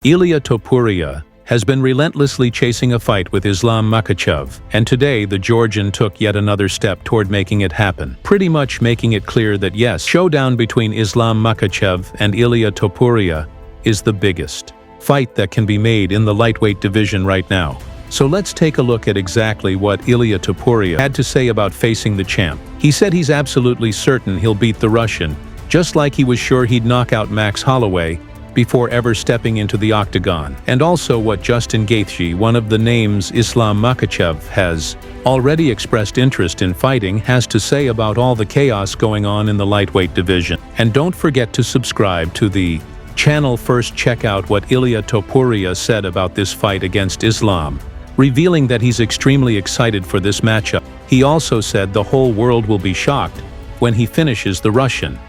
Ilia Topuria has been relentlessly chasing a fight with Islam Makhachev, and today the Georgian took yet another step toward making it happen, pretty much making it clear that yes, showdown between Islam Makhachev and Ilia Topuria is the biggest fight that can be made in the lightweight division right now. So let's take a look at exactly what Ilia Topuria had to say about facing the champ. He said he's absolutely certain he'll beat the Russian, just like he was sure he'd knock out Max Holloway before ever stepping into the octagon, and also what Justin Gaethje, one of the names Islam Makhachev has already expressed interest in fighting, has to say about all the chaos going on in the lightweight division. And don't forget to subscribe to the channel. First, check out what Ilia Topuria said about this fight against Islam, revealing that he's extremely excited for this matchup. He also said the whole world will be shocked when he finishes the Russian,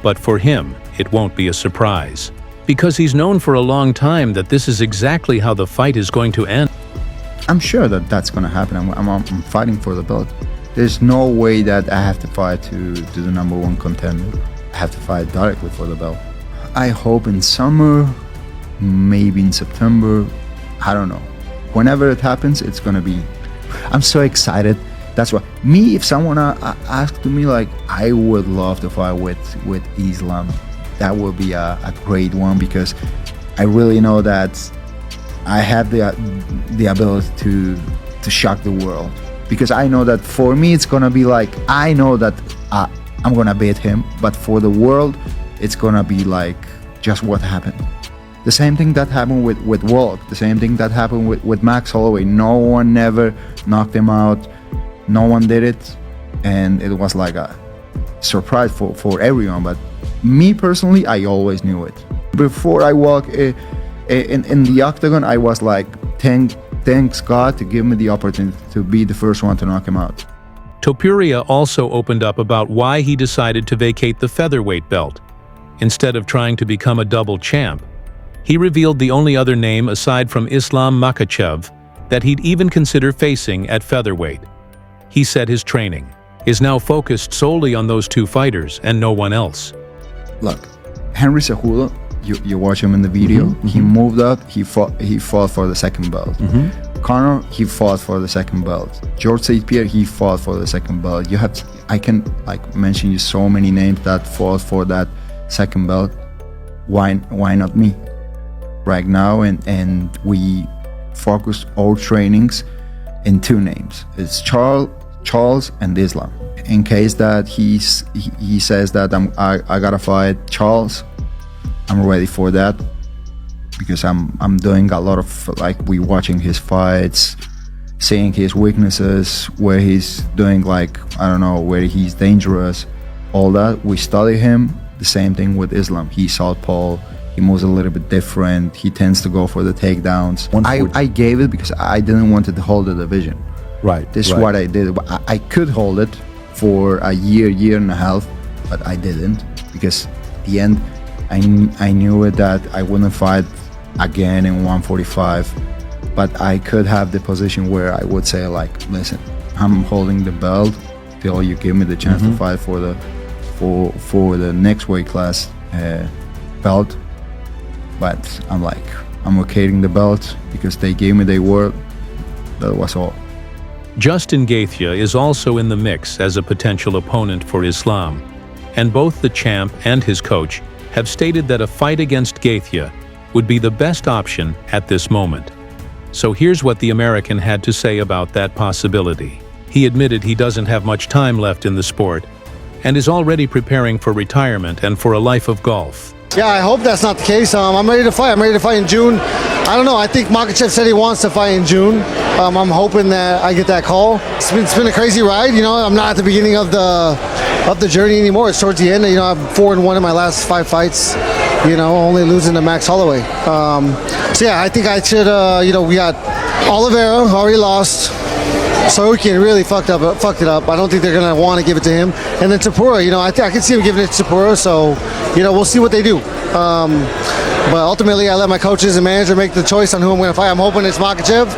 but for him, it won't be a surprise, because he's known for a long time that this is exactly how the fight is going to end. I'm sure that that's going to happen. I'm fighting for the belt. There's no way that I have to fight to the #1 contender. I have to fight directly for the belt. I hope in summer, maybe in September, I don't know. Whenever it happens, it's going to be... I'm so excited. That's why, if someone asked me, like, I would love to fight with Islam. That would be a great one, because I really know that I have the ability to shock the world. Because I know that for me it's gonna be like, I know that I'm gonna beat him, but for the world it's gonna be like just what happened. The same thing that happened with Volk, the same thing that happened with Max Holloway. No one never knocked him out, no one did it, and it was like a surprise for everyone. But me personally, I always knew it. Before I walk in the octagon, I was like, thanks God to give me the opportunity to be the first one to knock him out. Topuria also opened up about why he decided to vacate the featherweight belt instead of trying to become a double champ. He revealed the only other name aside from Islam Makhachev that he'd even consider facing at featherweight. He said his training is now focused solely on those two fighters and no one else. Look, Henry Cejudo, you watch him in the video. He moved up. He fought for the second belt. Conor, he fought for the second belt. George St. Pierre, he fought for the second belt. I can mention you so many names that fought for that second belt. Why not me? Right now, and we focus all trainings in two names. It's Charles and Islam. In case that he says that I gotta fight Charles, I'm ready for that, because I'm doing a lot of, like, we watching his fights, seeing his weaknesses, where he's doing, like, I don't know, where he's dangerous, all that. We study him. The same thing with Islam. He's southpaw. He moves a little bit different. He tends to go for the takedowns. I gave it because I didn't want to hold the division. Right. This is what I did. I could hold it for a year and a half, but I didn't, because at the end I knew it that I wouldn't fight again in 145, but I could have the position where I would say, like, listen, I'm holding the belt till you give me the chance to fight for the next weight class belt. But I'm like, I'm vacating the belt because they gave me their word. That was all. Justin Gaethje is also in the mix as a potential opponent for Islam, and both the champ and his coach have stated that a fight against Gaethje would be the best option at this moment. So here's what the American had to say about that possibility. He admitted he doesn't have much time left in the sport and is already preparing for retirement and for a life of golf. Yeah, I hope that's not the case. I'm ready to fight. I'm ready to fight in June. I don't know. I think Makhachev said he wants to fight in June. I'm hoping that I get that call. It's been a crazy ride. You know, I'm not at the beginning of the journey anymore. It's towards the end. You know, I'm 4-1 in my last 5 fights. You know, only losing to Max Holloway. So yeah, I think I should. You know, we got Oliveira already lost. Sorokin really fucked it up. I don't think they're gonna want to give it to him. And then Topuria, you know, I can see him giving it to Topuria. So, you know, we'll see what they do. But ultimately, I let my coaches and manager make the choice on who I'm gonna fight. I'm hoping it's Makhachev.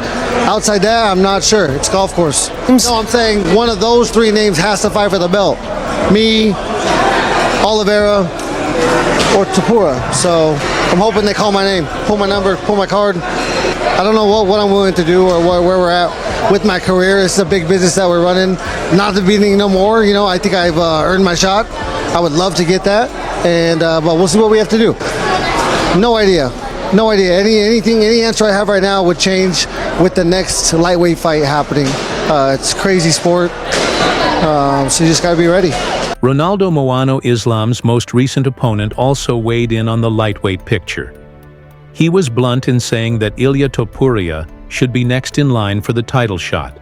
Outside that, I'm not sure. It's golf course. No, I'm saying one of those 3 names has to fight for the belt. Me, Oliveira, or Topuria. So I'm hoping they call my name, pull my number, pull my card. I don't know what I'm willing to do or where we're at with my career. It's a big business that we're running. Not the beginning no more. You know, I think I've earned my shot. I would love to get that, and but we'll see what we have to do. No idea. No idea. Any answer I have right now would change with the next lightweight fight happening. It's a crazy sport, so you just got to be ready. Ronaldo Moano Islam's most recent opponent also weighed in on the lightweight picture. He was blunt in saying that Ilia Topuria should be next in line for the title shot.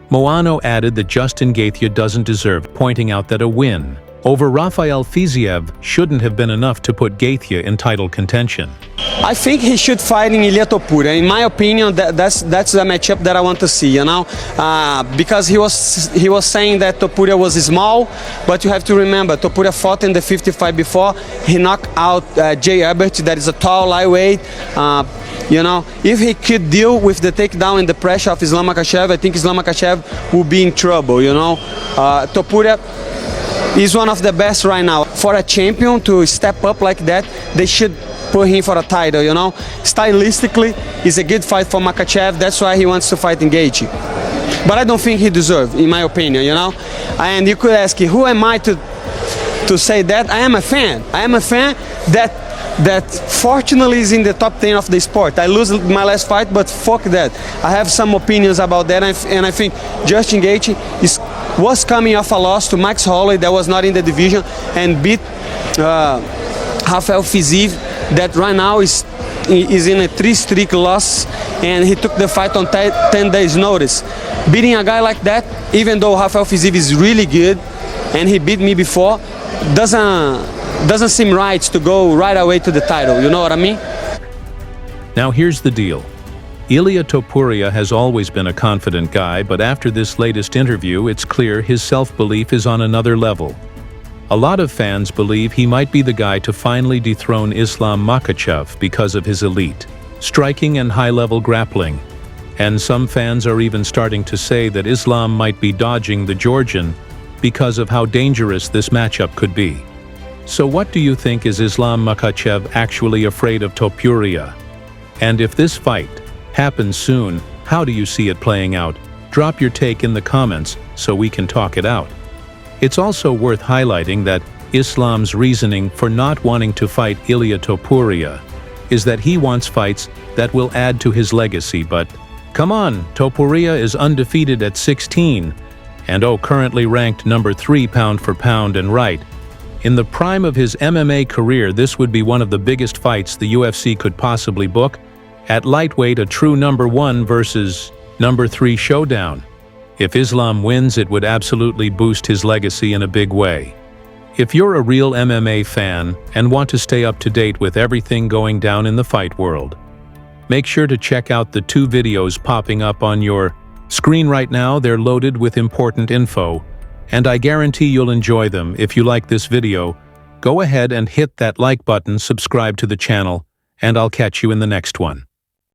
Moano added that Justin Gaethje doesn't deserve, pointing out that a win over Rafael Fiziev shouldn't have been enough to put Gaethje in title contention. I think he should fight in Ilia Topuria. In my opinion, that's the matchup that I want to see, you know, because he was saying that Topuria was small, but you have to remember Topuria fought in the 55 before. He knocked out Jay Herbert, that is a tall lightweight. You know, if he could deal with the takedown and the pressure of Islam Makhachev, I think Islam Makhachev will be in trouble. You know, Topuria is one of the best right now. For a champion to step up like that, they should put him for a title, you know. Stylistically, it's a good fight for Makhachev. That's why he wants to fight in Gaethje. But I don't think he deserves, in my opinion, you know. And you could ask, who am I to say that? I am a fan. I am a fan that fortunately is in the top 10 of the sport. I lose my last fight, but fuck that. I have some opinions about that, and I think Justin Gaethje was coming off a loss to Max Holloway that was not in the division and beat Rafael Fiziev that right now is in a 3-streak loss, and he took the fight on 10 days notice. Beating a guy like that, even though Rafael Fiziev is really good and he beat me before, doesn't seem right to go right away to the title, you know what I mean? Now here's the deal. Ilia Topuria has always been a confident guy, but after this latest interview, it's clear his self-belief is on another level. A lot of fans believe he might be the guy to finally dethrone Islam Makhachev because of his elite striking and high-level grappling. And some fans are even starting to say that Islam might be dodging the Georgian because of how dangerous this matchup could be. So what do you think? Is Islam Makhachev actually afraid of Topuria? And if this fight happens soon, how do you see it playing out? Drop your take in the comments so we can talk it out. It's also worth highlighting that Islam's reasoning for not wanting to fight Ilia Topuria is that he wants fights that will add to his legacy, but come on, Topuria is undefeated at 16 and currently ranked number 3 pound for pound, and right. In the prime of his MMA career, this would be one of the biggest fights the UFC could possibly book. At lightweight, a true number 1 versus number 3 showdown. If Islam wins, it would absolutely boost his legacy in a big way. If you're a real MMA fan and want to stay up to date with everything going down in the fight world, make sure to check out the 2 videos popping up on your screen right now. They're loaded with important info, and I guarantee you'll enjoy them. If you like this video, go ahead and hit that like button, subscribe to the channel, and I'll catch you in the next one.